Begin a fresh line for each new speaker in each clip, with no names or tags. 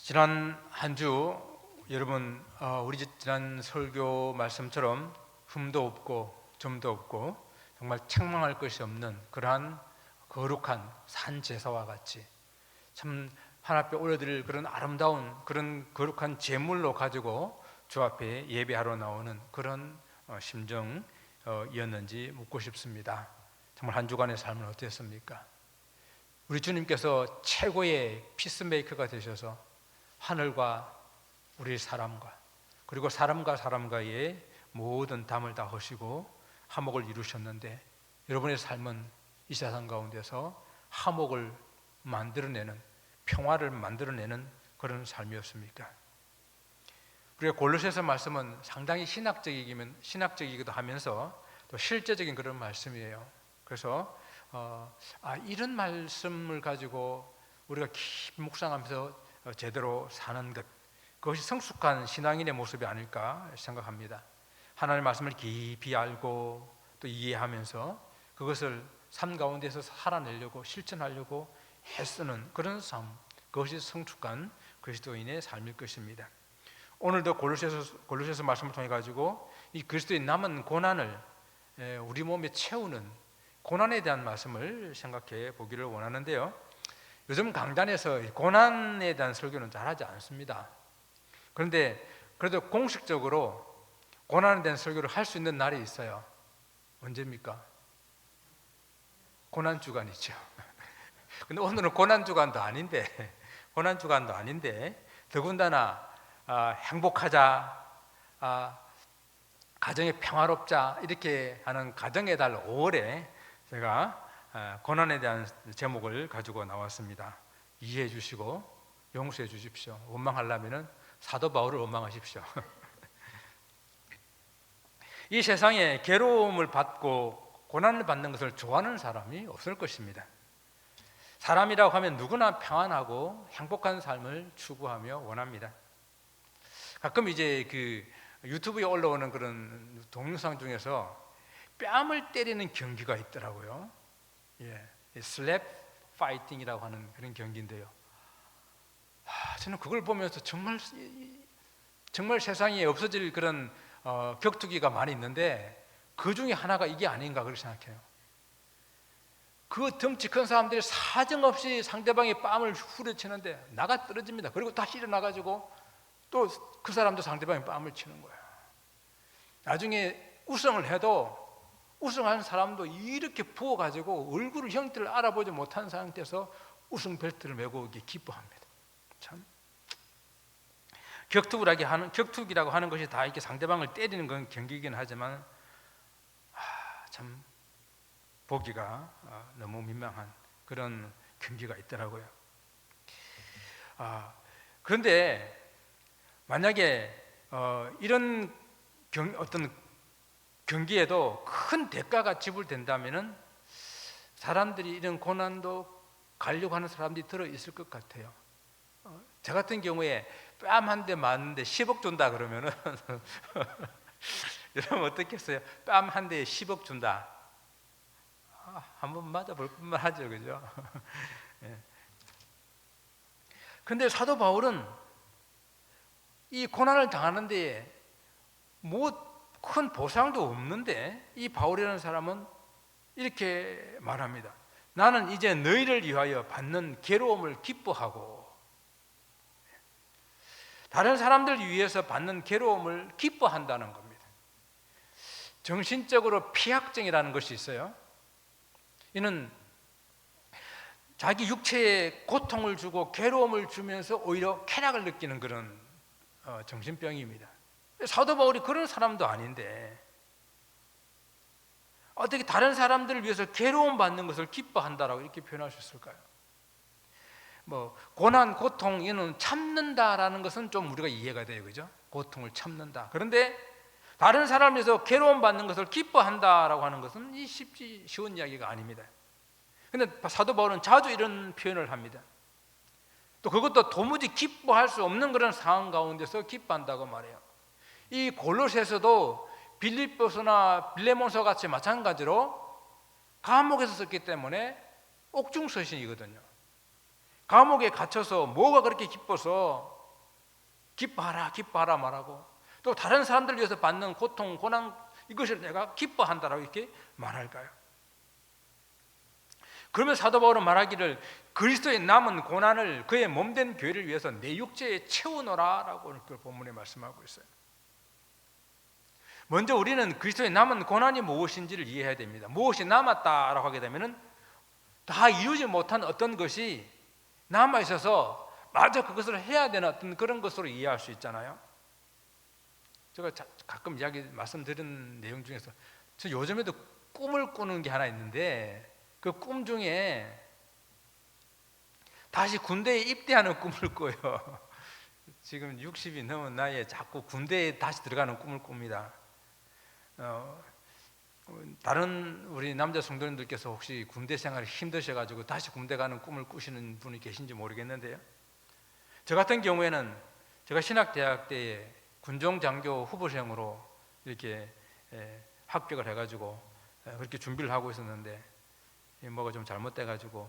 지난 한 주 여러분 우리 지난 설교 말씀처럼 흠도 없고 점도 없고 정말 책망할 것이 없는 그러한 거룩한 산 제사와 같이 참 하나님 앞에 올려드릴 그런 아름다운 그런 거룩한 제물로 가지고 주 앞에 예배하러 나오는 그런 심정이었는지 묻고 싶습니다. 정말 한 주간의 삶은 어땠습니까? 우리 주님께서 최고의 피스메이커가 되셔서 하늘과 우리 사람과 그리고 사람과 사람과의 모든 담을 다 허시고 화목을 이루셨는데 여러분의 삶은 이 세상 가운데서 화목을 만들어내는 평화를 만들어내는 그런 삶이었습니까? 우리가 골로새서 말씀은 상당히 신학적이기도 하면서 또 실제적인 그런 말씀이에요. 그래서 이런 말씀을 가지고 우리가 깊이 묵상하면서 제대로 사는 것, 그것이 성숙한 신앙인의 모습이 아닐까 생각합니다. 하나님의 말씀을 깊이 알고 또 이해하면서 그것을 삶 가운데서 살아내려고 실천하려고 애쓰는 그런 삶, 그것이 성숙한 그리스도인의 삶일 것입니다. 오늘도 골로새서 말씀을 통해 가지고 이 그리스도의 남은 고난을 우리 몸에 채우는 고난에 대한 말씀을 생각해 보기를 원하는데요. 요즘 강단에서 고난에 대한 설교는 잘하지 않습니다. 그런데 그래도 공식적으로 고난에 대한 설교를 할 수 있는 날이 있어요. 언제입니까? 고난주간이죠. 근데 오늘은 고난주간도 아닌데 더군다나 행복하자, 가정이 평화롭자 이렇게 하는 가정의 달 5월에 제가 고난에 대한 제목을 가지고 나왔습니다. 이해해 주시고 용서해 주십시오. 원망하려면 사도 바울을 원망하십시오. 이 세상에 괴로움을 받고 고난을 받는 것을 좋아하는 사람이 없을 것입니다. 사람이라고 하면 누구나 평안하고 행복한 삶을 추구하며 원합니다. 가끔 이제 그 유튜브에 올라오는 그런 동영상 중에서 뺨을 때리는 경기가 있더라고요. 슬랩 파이팅이라고 하는 그런 경기인데요. 저는 그걸 보면서 정말 세상에 없어질 그런 격투기가 많이 있는데 그 중에 하나가 이게 아닌가 그렇게 생각해요. 그 덩치 큰 사람들이 사정없이 상대방의 뺨을 후려치는데 나가 떨어집니다. 그리고 다시 일어나가지고 또 그 사람도 상대방의 뺨을 치는 거예요. 나중에 우승을 해도 우승한 사람도 이렇게 부어가지고 얼굴 형태를 알아보지 못한 상태에서 우승 벨트를 메고 이렇게 기뻐합니다. 참 격투기라고 하는 것이 다 이렇게 상대방을 때리는 건 경기이긴 하지만 참 보기가 너무 민망한 그런 경기가 있더라고요. 그런데 만약에 이런 어떤 경기에도 큰 대가가 지불된다면은 사람들이 이런 고난도 가려고 하는 사람들이 들어 있을 것 같아요. 저 같은 경우에 뺨 한 대 맞는데 10억 준다 그러면은 여러분 어떻겠어요? 뺨 한 대에 10억 준다. 한번 맞아볼 뿐만 하죠, 그죠? 그런데 사도 바울은 이 고난을 당하는데 뭐 큰 보상도 없는데 이 바울이라는 사람은 이렇게 말합니다. 나는 이제 너희를 위하여 받는 괴로움을 기뻐하고, 다른 사람들 위해서 받는 괴로움을 기뻐한다는 겁니다. 정신적으로 피약증이라는 것이 있어요. 이는 자기 육체에 고통을 주고 괴로움을 주면서 오히려 쾌락을 느끼는 그런 정신병입니다. 사도 바울이 그런 사람도 아닌데 어떻게 다른 사람들을 위해서 괴로움 받는 것을 기뻐한다라고 이렇게 표현할 수 있을까요? 고난, 고통 이는 참는다라는 것은 좀 우리가 이해가 돼요, 그죠? 고통을 참는다. 그런데 다른 사람을 위해서 괴로움 받는 것을 기뻐한다라고 하는 것은 쉬운 이야기가 아닙니다. 그런데 사도 바울은 자주 이런 표현을 합니다. 또 그것도 도무지 기뻐할 수 없는 그런 상황 가운데서 기뻐한다고 말해요. 이 골로새서도 빌립보서나 빌레몬서 같이 마찬가지로 감옥에서 썼기 때문에 옥중서신이거든요. 감옥에 갇혀서 뭐가 그렇게 기뻐서 기뻐하라 기뻐하라 말하고, 또 다른 사람들을 위해서 받는 고통 고난 이것을 내가 기뻐한다라고 이렇게 말할까요? 그러면 사도 바울은 말하기를 그리스도의 남은 고난을 그의 몸된 교회를 위해서 내 육체에 채우노라라고 그 본문에 말씀하고 있어요. 먼저 우리는 그리스도의 남은 고난이 무엇인지를 이해해야 됩니다. 무엇이 남았다라고 하게 되면은 다 이루지 못한 어떤 것이 남아 있어서 마저 그것을 해야 되는 어떤 그런 것으로 이해할 수 있잖아요. 제가 가끔 말씀드린 내용 중에서 저 요즘에도 꿈을 꾸는 게 하나 있는데, 그 꿈 중에 다시 군대에 입대하는 꿈을 꿔요. 지금 60이 넘은 나이에 자꾸 군대에 다시 들어가는 꿈을 꿉니다. 다른 우리 남자 성도님들께서 혹시 군대 생활이 힘드셔가지고 다시 군대 가는 꿈을 꾸시는 분이 계신지 모르겠는데요, 저 같은 경우에는 제가 신학대학 때에 군종장교 후보생으로 이렇게 합격을 해가지고 그렇게 준비를 하고 있었는데, 뭐가 좀 잘못돼가지고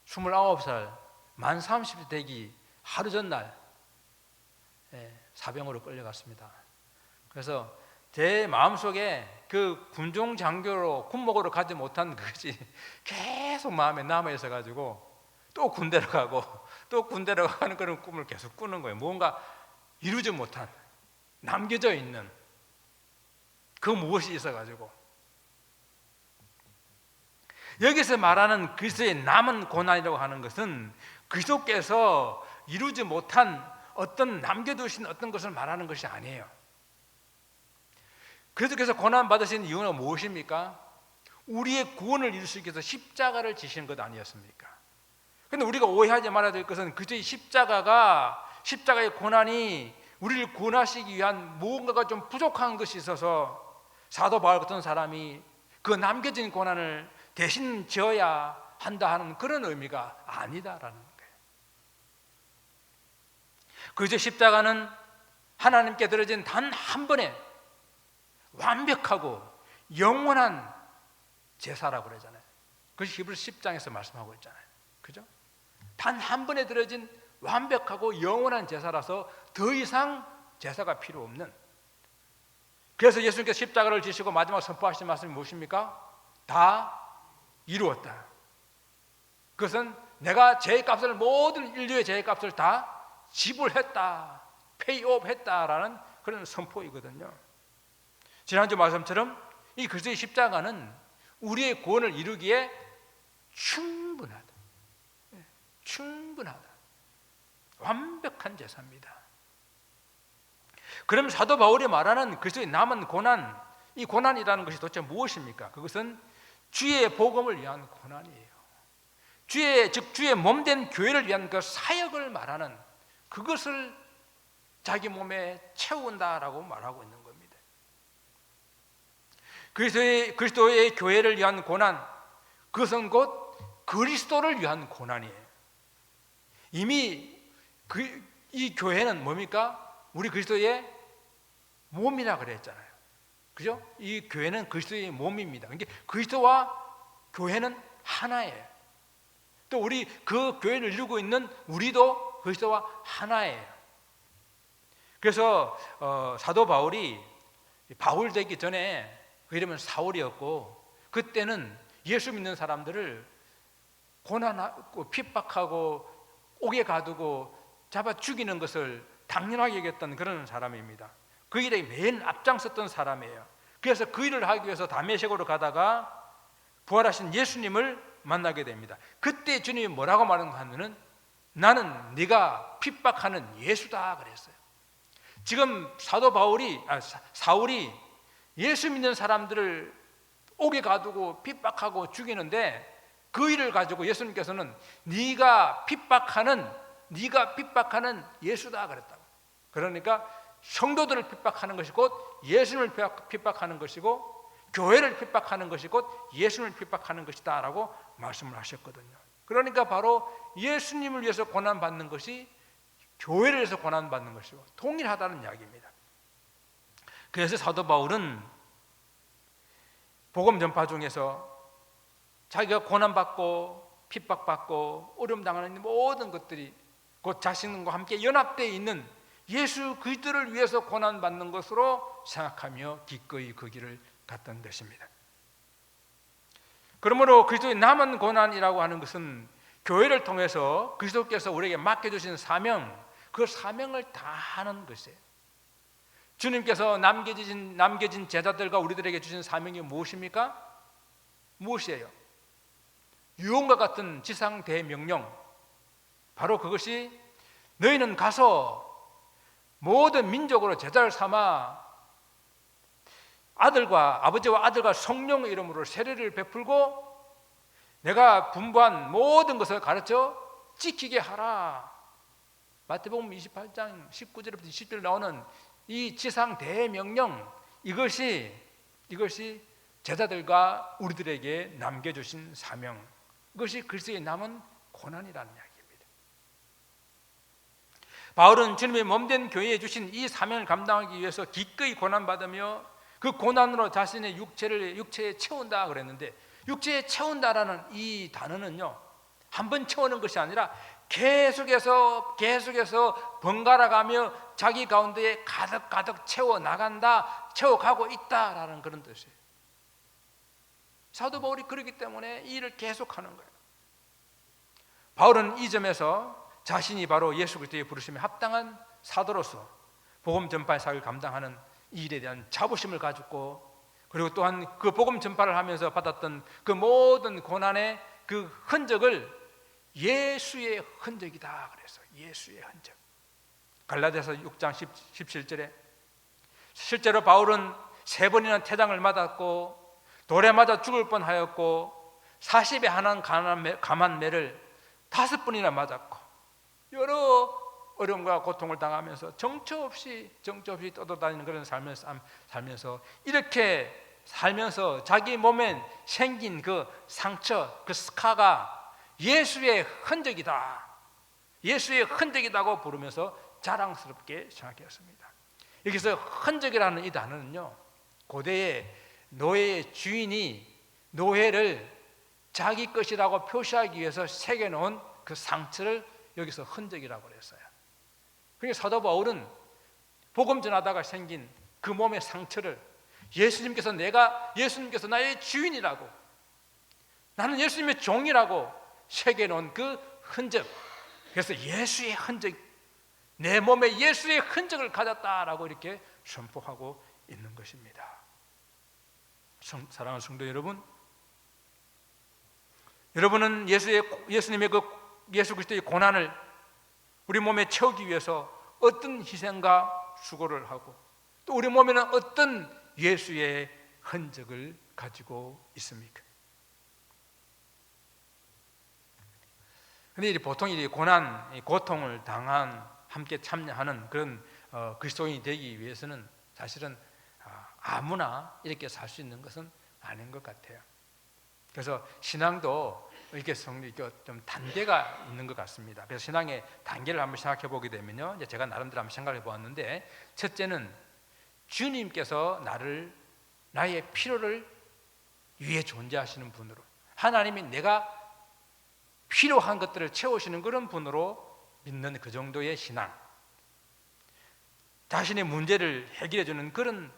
29살 만 30세 되기 하루 전날 사병으로 끌려갔습니다. 그래서 제 마음속에 그 군종장교로 군목으로 가지 못한 그것이 계속 마음에 남아 있어가지고 또 군대로 가고 또 군대로 가는 그런 꿈을 계속 꾸는 거예요. 뭔가 이루지 못한, 남겨져 있는 그 무엇이 있어가지고, 여기서 말하는 그리스도의 남은 고난이라고 하는 것은 그리스도께서 이루지 못한 어떤 남겨두신 어떤 것을 말하는 것이 아니에요. 그리스도께서 고난 받으신 이유는 무엇입니까? 우리의 구원을 이루시기 위해서 십자가를 지신 것 아니었습니까? 그런데 우리가 오해하지 말아야 될 것은 그리스도의 십자가의 고난이 우리를 구원하시기 위한 무언가가 좀 부족한 것이 있어서 사도 바울 같은 사람이 그 남겨진 고난을 대신 져야 한다 하는 그런 의미가 아니다라는 거예요. 그저 십자가는 하나님께 드려진 단 한 번의 완벽하고 영원한 제사라고 그러잖아요. 그것이 히브리서 10장에서 말씀하고 있잖아요. 그죠? 단 한 번에 드려진 완벽하고 영원한 제사라서 더 이상 제사가 필요 없는, 그래서 예수님께서 십자가를 지시고 마지막 선포하신 말씀이 무엇입니까? 다 이루었다. 그것은 내가 죄값을, 모든 인류의 죄값을 다 지불했다, 페이오프 했다라는 그런 선포이거든요. 지난주 말씀처럼 이 그리스도의 십자가는 우리의 구원을 이루기에 충분하다, 충분하다, 완벽한 제사입니다. 그럼 사도 바울이 말하는 그리스도의 남은 고난, 이 고난이라는 것이 도대체 무엇입니까? 그것은 주의 복음을 위한 고난이에요. 주의 몸된 교회를 위한 그 사역을 말하는, 그것을 자기 몸에 채운다라고 말하고 있는 겁니다. 그리스도의 교회를 위한 고난, 그것은 곧 그리스도를 위한 고난이에요. 이미 이 교회는 뭡니까? 우리 그리스도의 몸이라 그랬잖아요. 그죠? 이 교회는 그리스도의 몸입니다. 그러니까 그리스도와 교회는 하나예요. 또 우리 그 교회를 이루고 있는 우리도 그리스도와 하나예요. 그래서 사도 바울이 바울 되기 전에 그 이름은 사울이었고, 그때는 예수 믿는 사람들을 고난하고 핍박하고 옥에 가두고 잡아 죽이는 것을 당연하게 여겼던 그런 사람입니다. 그 일에 맨 앞장섰던 사람이에요. 그래서 그 일을 하기 위해서 다메섹으로 가다가 부활하신 예수님을 만나게 됩니다. 그때 주님이 뭐라고 말하는가 하면은 나는 네가 핍박하는 예수다 그랬어요. 지금 사울이 예수 믿는 사람들을 옥에 가두고 핍박하고 죽이는데, 그 일을 가지고 예수님께서는 네가 핍박하는 예수다 그랬다고. 그러니까 성도들을 핍박하는 것이 곧 예수님을 핍박하는 것이고, 교회를 핍박하는 것이 곧 예수님을 핍박하는 것이다 라고 말씀을 하셨거든요. 그러니까 바로 예수님을 위해서 고난받는 것이 교회를 위해서 고난받는 것이고 동일하다는 이야기입니다. 그래서 사도 바울은 복음 전파 중에서 자기가 고난받고 핍박받고 어려움 당하는 모든 것들이 곧 자신과 함께 연합되어 있는 예수 그리스도를 위해서 고난받는 것으로 생각하며 기꺼이 그 길을 갔던 것입니다. 그러므로 그리스도의 남은 고난이라고 하는 것은 교회를 통해서 그리스도께서 우리에게 맡겨주신 사명, 그 사명을 다하는 것이에요. 주님께서 남겨진 제자들과 우리들에게 주신 사명이 무엇입니까? 무엇이에요? 유언과 같은 지상 대명령, 바로 그것이 너희는 가서 모든 민족으로 제자를 삼아 아버지와 아들과 성령의 이름으로 세례를 베풀고 내가 분부한 모든 것을 가르쳐 지키게 하라. 마태복음 28장 19절부터 20절 나오는 이 지상 대명령, 이것이 제자들과 우리들에게 남겨주신 사명, 이것이 그리스도의 남은 고난이라는 이야기입니다. 바울은 주님의 몸된 교회에 주신 이 사명을 감당하기 위해서 기꺼이 고난받으며 그 고난으로 자신의 육체에 채운다 그랬는데, 육체에 채운다라는 이 단어는요, 한 번 채우는 것이 아니라 계속해서 번갈아가며 자기 가운데에 가득 채워나간다, 채워가고 있다라는 그런 뜻이에요. 사도 바울이 그렇기 때문에 이 일을 계속하는 거예요. 바울은 이 점에서 자신이 바로 예수 그리스도의 부르심에 합당한 사도로서 복음 전파의 사역을 감당하는 이 일에 대한 자부심을 가졌고, 그리고 또한 그 복음 전파를 하면서 받았던 그 모든 고난의 그 흔적을 예수의 흔적이다 그래서 예수의 흔적. 갈라디아서 6장 17절에 실제로 바울은 3번이나 태장을 맞았고 돌에 맞아 죽을 뻔하였고 40에 하나 감한 매를 5번이나 맞았고 여러 어려움과 고통을 당하면서 정처 없이 떠돌아다니는 그런 삶을 살면서 이렇게 살면서 자기 몸에 생긴 그 상처, 그 스카가 예수의 흔적이다, 예수의 흔적이다고 부르면서 자랑스럽게 생각했습니다. 여기서 흔적이라는 이 단어는요, 고대의 노예의 주인이 노예를 자기 것이라고 표시하기 위해서 새겨놓은 그 상처를 여기서 흔적이라고 그랬어요. 그러니까 사도 바울은 복음 전하다가 생긴 그 몸의 상처를 예수님께서 나의 주인이라고, 나는 예수님의 종이라고 새겨놓은 그 흔적, 그래서 예수의 흔적, 내 몸에 예수의 흔적을 가졌다라고 이렇게 선포하고 있는 것입니다. 사랑하는 성도 여러분, 여러분은 예수님의 예수 그리스도의 고난을 우리 몸에 채우기 위해서 어떤 희생과 수고를 하고 또 우리 몸에는 어떤 예수의 흔적을 가지고 있습니까? 그런데 보통 이 고난, 고통을 함께 참여하는 그런 그리스도인이 되기 위해서는 사실은 아무나 이렇게 살 수 있는 것은 아닌 것 같아요. 그래서 신앙도 이렇게 좀 단계가 있는 것 같습니다. 그래서 신앙의 단계를 한번 생각해 보게 되면요, 이제 제가 나름대로 한번 생각해 보았는데, 첫째는 주님께서 나의 필요를 위해 존재하시는 분으로, 하나님이 내가 필요한 것들을 채우시는 그런 분으로 믿는 그 정도의 신앙, 자신의 문제를 해결해 주는 그런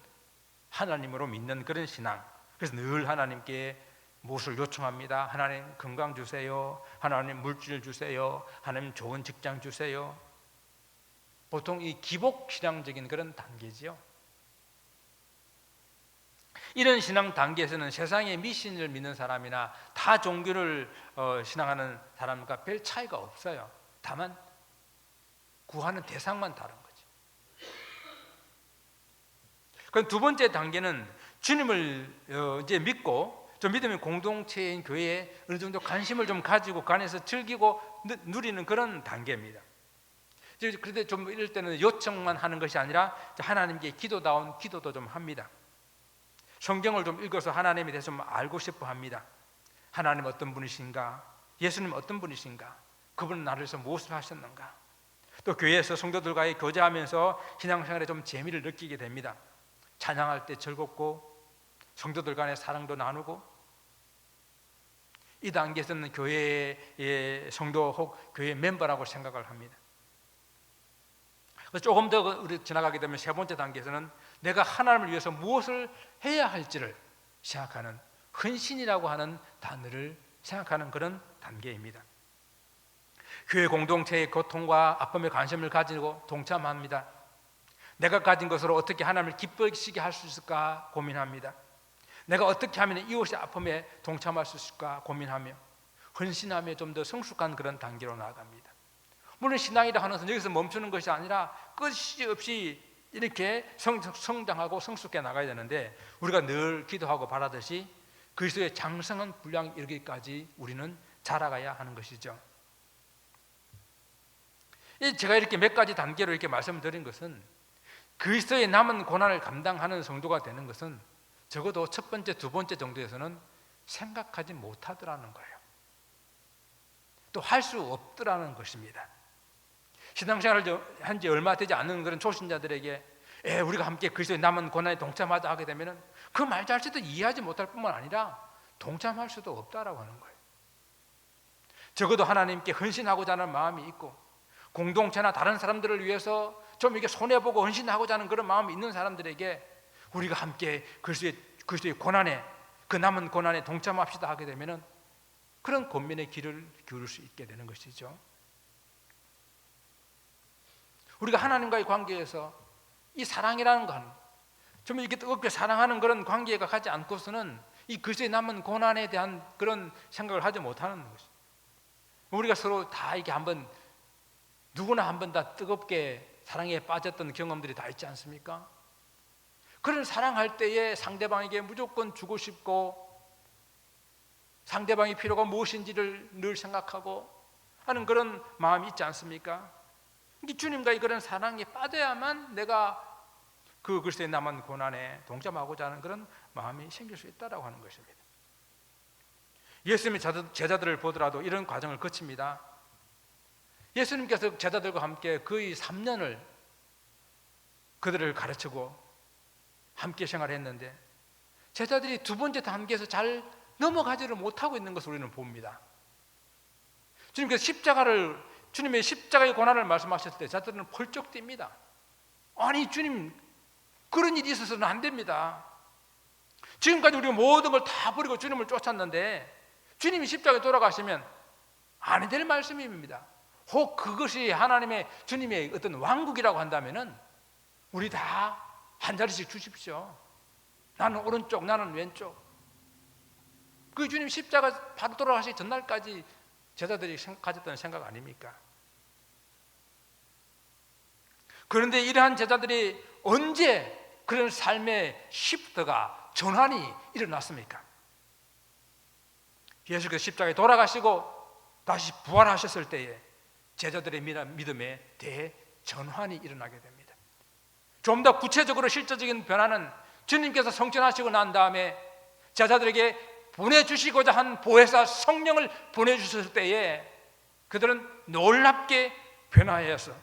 하나님으로 믿는 그런 신앙. 그래서 늘 하나님께 무엇을 요청합니다. 하나님 건강 주세요, 하나님 물질 주세요, 하나님 좋은 직장 주세요. 보통 이 기복 신앙적인 그런 단계지요. 이런 신앙 단계에서는 세상의 미신을 믿는 사람이나 타 종교를 신앙하는 사람과 별 차이가 없어요. 다만 구하는 대상만 다른 거죠. 그럼 두 번째 단계는 주님을 이제 믿고 좀 믿음의 공동체인 교회에 어느 정도 관심을 좀 가지고 그 안에서 즐기고 누리는 그런 단계입니다. 그런데 좀 이럴 때는 요청만 하는 것이 아니라 하나님께 기도다운 기도도 좀 합니다. 성경을 좀 읽어서 하나님에 대해서 좀 알고 싶어 합니다. 하나님 어떤 분이신가? 예수님 어떤 분이신가? 그분은 나를 위해서 무엇을 하셨는가? 또 교회에서 성도들과의 교제하면서 신앙생활에 좀 재미를 느끼게 됩니다. 찬양할 때 즐겁고 성도들 간의 사랑도 나누고, 이 단계에서는 교회의 성도 혹 교회 멤버라고 생각을 합니다. 조금 더 우리 지나가게 되면 세 번째 단계에서는 내가 하나님을 위해서 무엇을 해야 할지를 생각하는, 헌신이라고 하는 단어를 생각하는 그런 단계입니다. 교회 공동체의 고통과 아픔에 관심을 가지고 동참합니다. 내가 가진 것으로 어떻게 하나님을 기쁘시게 할 수 있을까 고민합니다. 내가 어떻게 하면 이웃의 아픔에 동참할 수 있을까 고민하며 헌신하며 좀 더 성숙한 그런 단계로 나아갑니다. 물론 신앙이라 하는 것은 여기서 멈추는 것이 아니라 끝이 없이 이렇게 성장하고 성숙해 나가야 되는데, 우리가 늘 기도하고 바라듯이 그리스도의 장성한 분량에 이르기까지 우리는 자라가야 하는 것이죠. 제가 이렇게 몇 가지 단계로 이렇게 말씀드린 것은, 그리스도의 남은 고난을 감당하는 성도가 되는 것은 적어도 첫 번째, 두 번째 정도에서는 생각하지 못하더라는 거예요. 또 할 수 없더라는 것입니다. 신앙생활을 한 지 얼마 되지 않는 그런 초신자들에게 우리가 함께 그리스도의 남은 고난에 동참하자 하게 되면 그 말 자체도 이해하지 못할 뿐만 아니라 동참할 수도 없다라고 하는 거예요. 적어도 하나님께 헌신하고자 하는 마음이 있고, 공동체나 다른 사람들을 위해서 좀 이렇게 손해보고 헌신하고자 하는 그런 마음이 있는 사람들에게 우리가 함께 그리스도의 고난에, 그 남은 고난에 동참합시다 하게 되면 그런 권면의 귀를 기울일 수 있게 되는 것이죠. 우리가 하나님과의 관계에서 이 사랑이라는 건 좀 이렇게 뜨겁게 사랑하는 그런 관계가 가지 않고서는 이 그리스도의 남은 고난에 대한 그런 생각을 하지 못하는 것이죠. 우리가 서로 다 이게 한번, 누구나 한번 다 뜨겁게 사랑에 빠졌던 경험들이 다 있지 않습니까? 그런 사랑할 때에 상대방에게 무조건 주고 싶고, 상대방의 필요가 무엇인지를 늘 생각하고 하는 그런 마음이 있지 않습니까? 주님과의 그런 사랑에 빠져야만 내가 그 그리스도의 남은 고난에 동참하고자 하는 그런 마음이 생길 수 있다고 하는 것입니다. 예수님의 제자들을 보더라도 이런 과정을 거칩니다. 예수님께서 제자들과 함께 거의 3년을 그들을 가르치고 함께 생활했는데, 제자들이 두 번째 단계에서 잘 넘어가지를 못하고 있는 것을 우리는 봅니다. 주님께서 주님의 십자가의 고난을 말씀하셨을 때 제자들은 펄쩍 뜁니다. 아니 주님, 그런 일이 있어서는 안 됩니다. 지금까지 우리가 모든 걸 다 버리고 주님을 쫓았는데 주님이 십자가에 돌아가시면 안 될 말씀입니다. 혹 그것이 하나님의, 주님의 어떤 왕국이라고 한다면은 우리 다 한 자리씩 주십시오. 나는 오른쪽, 나는 왼쪽. 그 주님 십자가 바로 돌아가시기 전날까지 제자들이 가졌던 생각 아닙니까? 그런데 이러한 제자들이 언제 그런 삶의 시프트가, 전환이 일어났습니까? 예수께서 십자가에 돌아가시고 다시 부활하셨을 때에 제자들의 믿음에 대전환이 일어나게 됩니다. 좀 더 구체적으로 실제적인 변화는 주님께서 성천하시고 난 다음에 제자들에게 보내주시고자 한 보혜사 성령을 보내주셨을 때에 그들은 놀랍게 변화해서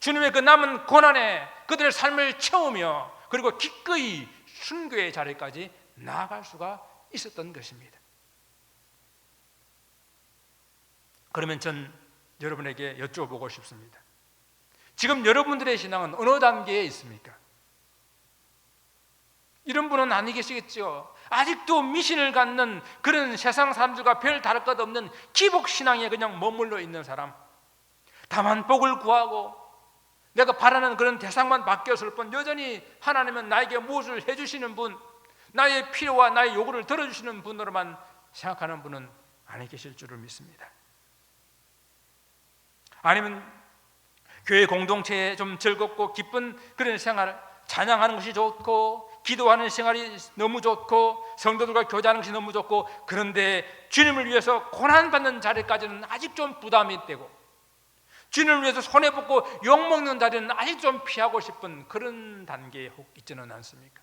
주님의 그 남은 고난에 그들의 삶을 채우며 그리고 기꺼이 순교의 자리까지 나아갈 수가 있었던 것입니다. 그러면 전 여러분에게 여쭤보고 싶습니다. 지금 여러분들의 신앙은 어느 단계에 있습니까? 이런 분은 아니 계시겠죠. 아직도 미신을 갖는 그런 세상 사람들과 별 다를 것 없는 기복신앙에 그냥 머물러 있는 사람, 다만 복을 구하고 내가 바라는 그런 대상만 바뀌었을 뿐 여전히 하나님은 나에게 무엇을 해주시는 분, 나의 필요와 나의 요구를 들어주시는 분으로만 생각하는 분은 아니 계실 줄을 믿습니다. 아니면 교회 공동체에 좀 즐겁고 기쁜 그런 생활, 찬양하는 것이 좋고 기도하는 생활이 너무 좋고 성도들과 교제하는 것이 너무 좋고, 그런데 주님을 위해서 고난받는 자리까지는 아직 좀 부담이 되고 주님을 위해서 손해보고 욕먹는 자리는 아직 좀 피하고 싶은 그런 단계에 혹 있지는 않습니까?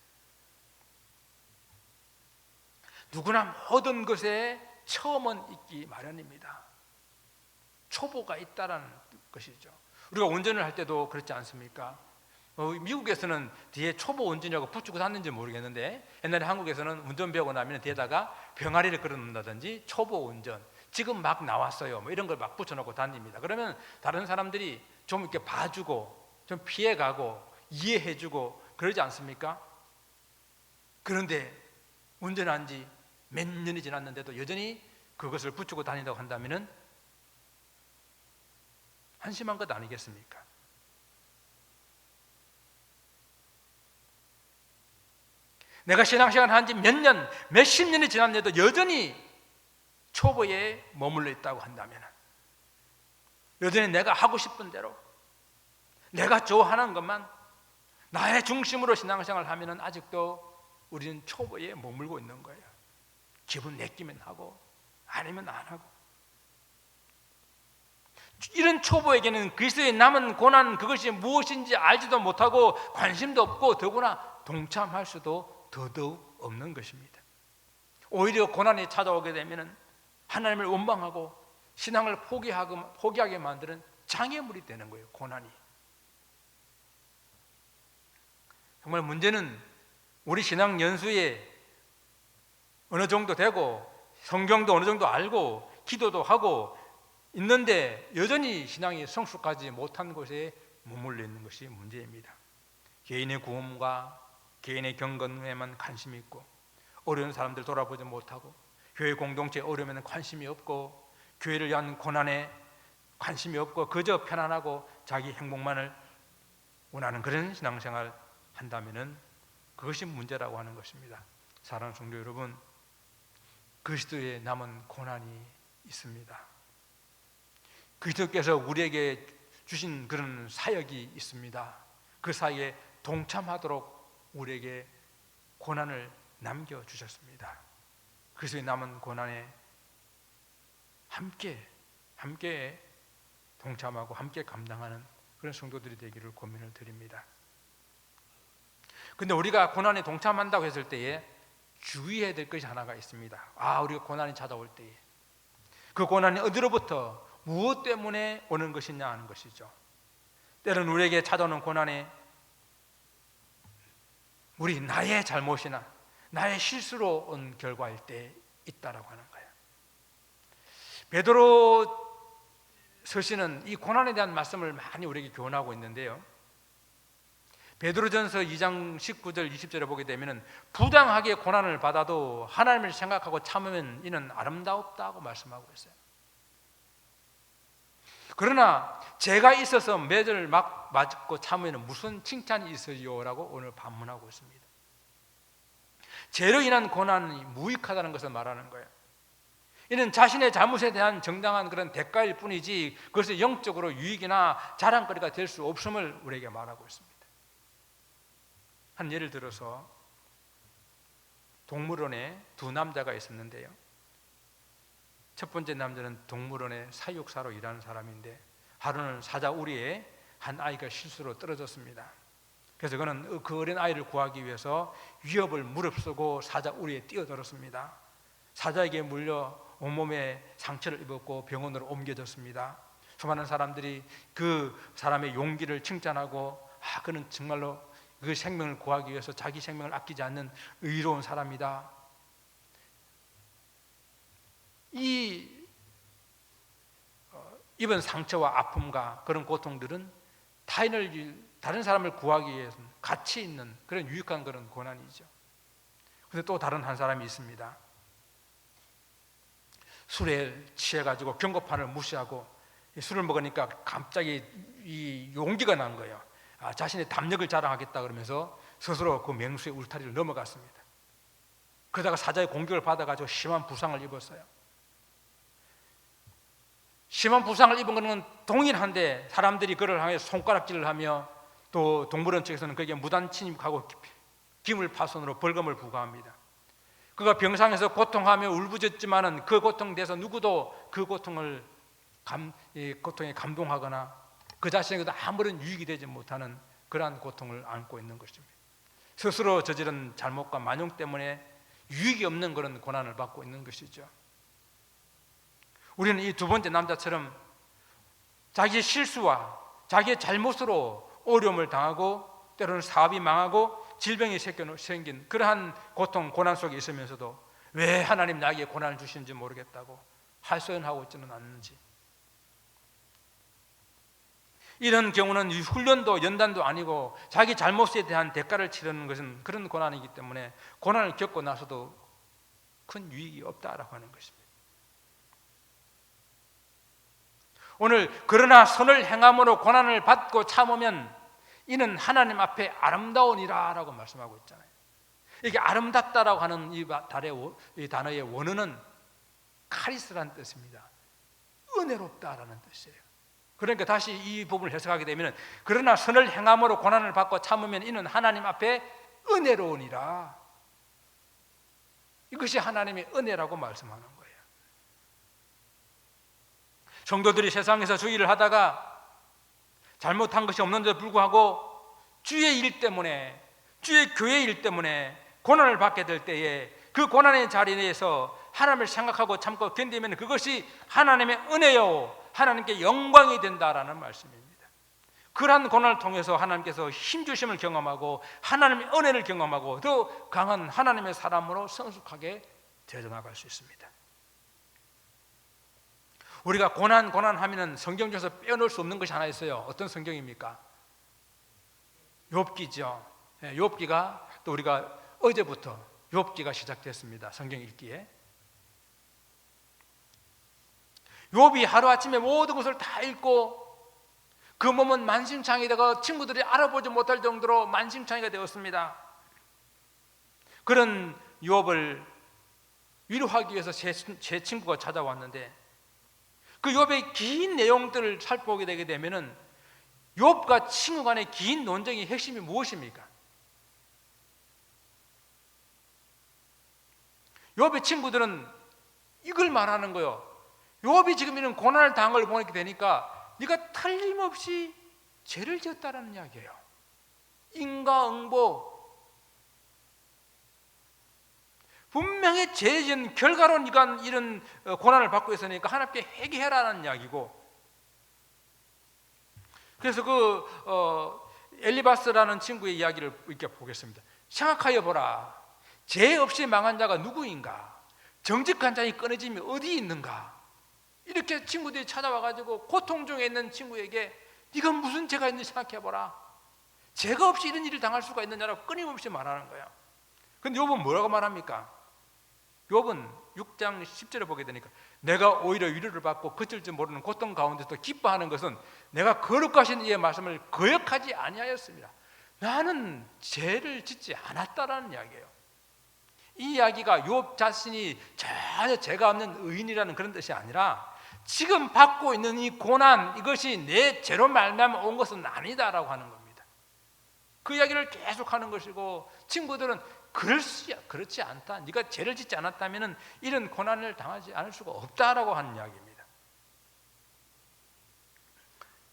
누구나 모든 것에 처음은 있기 마련입니다. 초보가 있다라는 것이죠. 우리가 운전을 할 때도 그렇지 않습니까? 미국에서는 뒤에 초보 운전이라고 붙이고 샀는지 모르겠는데 옛날에 한국에서는 운전 배우고 나면 뒤에다가 병아리를 걸어놓는다든지 초보 운전, 지금 막 나왔어요, 뭐 이런 걸 막 붙여놓고 다닙니다. 그러면 다른 사람들이 좀 이렇게 봐주고 좀 피해가고 이해해주고 그러지 않습니까? 그런데 운전한 지 몇 년이 지났는데도 여전히 그것을 붙이고 다닌다고 한다면 한심한 것 아니겠습니까? 내가 신앙생활 한 지 몇 년, 몇십 년이 지났는데도 여전히 초보에 머물러 있다고 한다면, 여전히 내가 하고 싶은 대로 내가 좋아하는 것만 나의 중심으로 신앙생활을 하면 아직도 우리는 초보에 머물고 있는 거예요. 기분 내키면 하고 아니면 안 하고. 이런 초보에게는 그리스도의 남은 고난, 그것이 무엇인지 알지도 못하고 관심도 없고 더구나 동참할 수도 더더욱 없는 것입니다. 오히려 고난이 찾아오게 되면 하나님을 원망하고 신앙을 포기하게 만드는 장애물이 되는 거예요. 고난이. 정말 문제는 우리 신앙 연수에 어느 정도 되고 성경도 어느 정도 알고 기도도 하고 있는데 여전히 신앙이 성숙하지 못한 곳에 머물러 있는 것이 문제입니다. 개인의 구원과 개인의 경건에만 관심이 있고 어려운 사람들 돌아보지 못하고 교회 공동체 어려우면 관심이 없고 교회를 위한 고난에 관심이 없고 그저 편안하고 자기 행복만을 원하는 그런 신앙생활 한다면 그것이 문제라고 하는 것입니다. 사랑하는 성도 여러분, 그리스도의 남은 고난이 있습니다. 그리스도께서 우리에게 주신 그런 사역이 있습니다. 그 사역에 동참하도록 우리에게 고난을 남겨주셨습니다. 그리스도의 남은 고난에 함께 동참하고 함께 감당하는 그런 성도들이 되기를 고민을 드립니다. 그런데 우리가 고난에 동참한다고 했을 때에 주의해야 될 것이 하나가 있습니다. 우리가 고난이 찾아올 때에 그 고난이 어디로부터 무엇 때문에 오는 것이냐 하는 것이죠. 때로는 우리에게 찾아오는 고난에 우리 나의 잘못이나 나의 실수로 온 결과일 때 있다라고 하는 거예요. 베드로 서신은 이 고난에 대한 말씀을 많이 우리에게 교훈하고 있는데요. 베드로전서 2장 19절 20절에 보게 되면 부당하게 고난을 받아도 하나님을 생각하고 참으면 이는 아름답다고 말씀하고 있어요. 그러나 죄가 있어서 매를 맞고 참으면 무슨 칭찬이 있어요? 라고 오늘 반문하고 있습니다. 죄로 인한 고난이 무익하다는 것을 말하는 거예요. 이는 자신의 잘못에 대한 정당한 그런 대가일 뿐이지 그것이 영적으로 유익이나 자랑거리가 될 수 없음을 우리에게 말하고 있습니다. 한 예를 들어서 동물원에 두 남자가 있었는데요. 첫 번째 남자는 동물원의 사육사로 일하는 사람인데 하루는 사자 우리에 한 아이가 실수로 떨어졌습니다. 그래서 그는 그 어린 아이를 구하기 위해서 위협을 무릅쓰고 사자 우리에 뛰어들었습니다. 사자에게 물려 온몸에 상처를 입었고 병원으로 옮겨졌습니다. 수많은 사람들이 그 사람의 용기를 칭찬하고 그는 정말로 그 생명을 구하기 위해서 자기 생명을 아끼지 않는 의로운 사람이다. 이 입은 상처와 아픔과 그런 고통들은 다른 사람을 구하기 위해서는 가치 있는 그런 유익한 그런 고난이죠. 그런데 또 다른 한 사람이 있습니다. 술에 취해가지고 경고판을 무시하고 술을 먹으니까 갑자기 이 용기가 난 거예요. 자신의 담력을 자랑하겠다 그러면서 스스로 그 맹수의 울타리를 넘어갔습니다. 그러다가 사자의 공격을 받아가지고 심한 부상을 입었어요. 심한 부상을 입은 것은 동일한데 사람들이 그를 향해 손가락질을 하며 또 동물원 측에서는 그에게 무단 침입하고 기물파손으로 벌금을 부과합니다. 그가 병상에서 고통하며 울부짖지만은 그 고통에 대해서 누구도 그 고통에 감동하거나 그 자신에게도 아무런 유익이 되지 못하는 그러한 고통을 안고 있는 것입니다. 스스로 저지른 잘못과 만용 때문에 유익이 없는 그런 고난을 받고 있는 것이죠. 우리는 이 두 번째 남자처럼 자기의 실수와 자기의 잘못으로 어려움을 당하고 때로는 사업이 망하고 질병이 생긴 그러한 고통, 고난 속에 있으면서도 왜 하나님 나에게 고난을 주시는지 모르겠다고 하소연하고 있지는 않는지, 이런 경우는 훈련도 연단도 아니고 자기 잘못에 대한 대가를 치르는 것은 그런 고난이기 때문에 고난을 겪고 나서도 큰 유익이 없다라고 하는 것입니다. 오늘 그러나 선을 행함으로 고난을 받고 참으면 이는 하나님 앞에 아름다우니라 라고 말씀하고 있잖아요. 이게 아름답다라고 하는 이 단어의 원어는 카리스라는 뜻입니다. 은혜롭다라는 뜻이에요. 그러니까 다시 이 부분을 해석하게 되면 그러나 선을 행함으로 고난을 받고 참으면 이는 하나님 앞에 은혜로우니라. 이것이 하나님의 은혜라고 말씀하는 거예요. 성도들이 세상에서 주일을 하다가 잘못한 것이 없는데도 불구하고 주의 일 때문에, 주의 교회 일 때문에 고난을 받게 될 때에 그 고난의 자리에서 하나님을 생각하고 참고 견디면 그것이 하나님의 은혜요 하나님께 영광이 된다라는 말씀입니다. 그러한 고난을 통해서 하나님께서 힘주심을 경험하고 하나님의 은혜를 경험하고 더 강한 하나님의 사람으로 성숙하게 되어나갈 수 있습니다. 우리가 고난 하면은 성경 중에서 빼놓을 수 없는 것이 하나 있어요. 어떤 성경입니까? 욥기죠. 욥기가 또 우리가 어제부터 욥기가 시작됐습니다. 성경 읽기에 욥이 하루아침에 모든 것을 다 읽고 그 몸은 만신창이 되고 친구들이 알아보지 못할 정도로 만신창이가 되었습니다. 그런 욥을 위로하기 위해서 제 친구가 찾아왔는데 그 욥의 긴 내용들을 살펴보게 되게 되면은 욥과 친구 간의 긴 논쟁의 핵심이 무엇입니까? 욥의 친구들은 이걸 말하는 거예요. 욥이 지금 이런 고난을 당한 걸 보게 되니까 네가 틀림없이 죄를 지었다라는 이야기예요. 인과응보, 분명히 죄 지은 결과로 네가 이런 고난을 받고 있으니까 하나님께 회개해라는 이야기고, 그래서 엘리바스라는 친구의 이야기를 이렇게 보겠습니다. 생각하여 보라. 죄 없이 망한 자가 누구인가? 정직한 자의 끊어짐이 어디 있는가? 이렇게 친구들이 찾아와가지고 고통 중에 있는 친구에게 네가 무슨 죄가 있는지 생각해보라. 죄가 없이 이런 일을 당할 수가 있느냐라고 끊임없이 말하는 거예요. 근데 욥은 뭐라고 말합니까? 욥은 6장 10절에 보게 되니까 내가 오히려 위로를 받고 그칠 줄 모르는 고통 가운데서 기뻐하는 것은 내가 거룩하신 이의 말씀을 거역하지 아니하였습니다. 나는 죄를 짓지 않았다라는 이야기예요. 이 이야기가 욥 자신이 전혀 죄가 없는 의인이라는 그런 뜻이 아니라 지금 받고 있는 이 고난, 이것이 내 죄로 말미암아 온 것은 아니다라고 하는 겁니다. 그 이야기를 계속하는 것이고 친구들은 그렇지 않다. 네가 죄를 짓지 않았다면 이런 고난을 당하지 않을 수가 없다라고 하는 이야기입니다.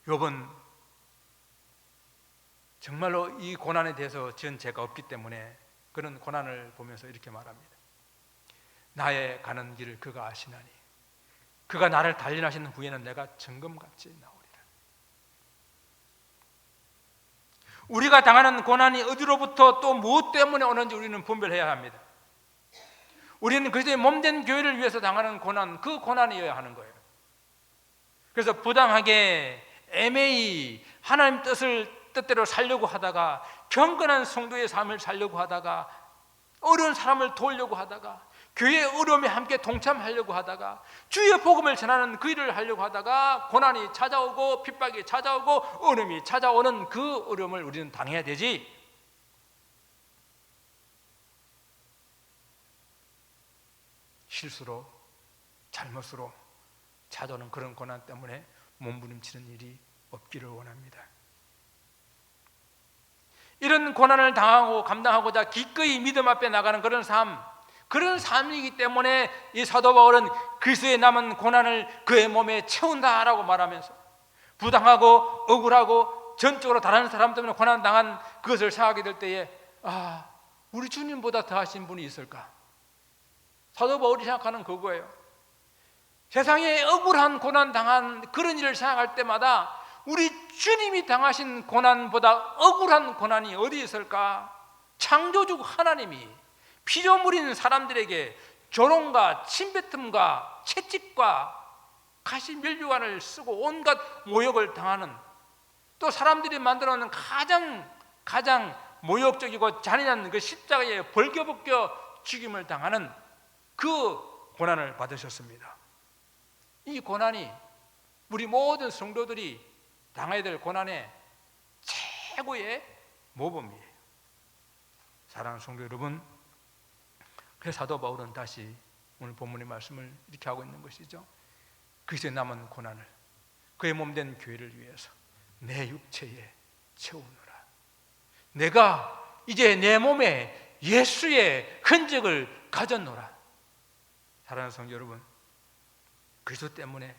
욥은 정말로 이 고난에 대해서 지은 죄가 없기 때문에 그런 고난을 보면서 이렇게 말합니다. 나의 가는 길을 그가 아시나니 그가 나를 단련하신 후에는 내가 정금같이 나오리라. 우리가 당하는 고난이 어디로부터 또 무엇 때문에 오는지 우리는 분별해야 합니다. 우리는 그리스도의 몸된 교회를 위해서 당하는 고난, 그 고난이어야 하는 거예요. 그래서 부당하게 애매히 하나님 뜻대로 살려고 하다가, 경건한 성도의 삶을 살려고 하다가, 어려운 사람을 도우려고 하다가, 교회의 어려움에 함께 동참하려고 하다가, 주의 복음을 전하는 그 일을 하려고 하다가 고난이 찾아오고 핍박이 찾아오고 어려움이 찾아오는 그 어려움을 우리는 당해야 되지, 실수로 잘못으로 찾아오는 그런 고난 때문에 몸부림치는 일이 없기를 원합니다. 이런 고난을 당하고 감당하고자 기꺼이 믿음 앞에 나가는 그런 삶이기 때문에 이 사도 바울은 그리스도의 남은 고난을 그의 몸에 채운다라고 말하면서 부당하고 억울하고 전적으로 다른 사람 때문에 고난당한 그것을 생각하게 될 때에 우리 주님보다 더하신 분이 있을까? 사도 바울이 생각하는 그거예요. 세상에 억울한 고난당한 그런 일을 생각할 때마다 우리 주님이 당하신 고난보다 억울한 고난이 어디 있을까? 창조주 하나님이 피조물인 사람들에게 조롱과 침뱉음과 채찍과 가시면류관을 쓰고 온갖 모욕을 당하는 또 사람들이 만들어 놓은 가장 모욕적이고 잔인한 그 십자가에 벌겨벗겨 죽임을 당하는 그 고난을 받으셨습니다. 이 고난이 우리 모든 성도들이 당해야 될 고난의 최고의 모범이에요. 사랑하는 성도 여러분, 그래서 사도 바울은 다시 오늘 본문의 말씀을 이렇게 하고 있는 것이죠. 그리스도의 남은 고난을 그의 몸된 교회를 위해서 내 육체에 채우노라. 내가 이제 내 몸에 예수의 흔적을 가졌노라. 사랑하는 성도 여러분, 그리스도 때문에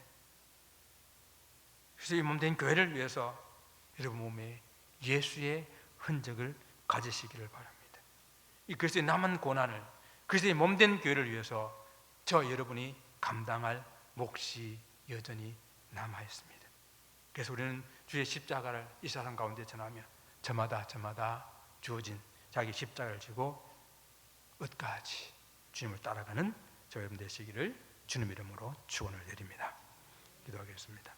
그리스도의 몸된 교회를 위해서 여러분 몸에 예수의 흔적을 가지시기를 바랍니다. 이 그리스도의 남은 고난을 그리스도의 몸된 교회를 위해서 저 여러분이 감당할 몫이 여전히 남아 있습니다. 그래서 우리는 주의 십자가를 이 세상 가운데 전하며 저마다 주어진 자기 십자가를 지고 끝까지 주님을 따라가는 저 여러분 되시기를 주님 이름으로 축원을 드립니다. 기도하겠습니다.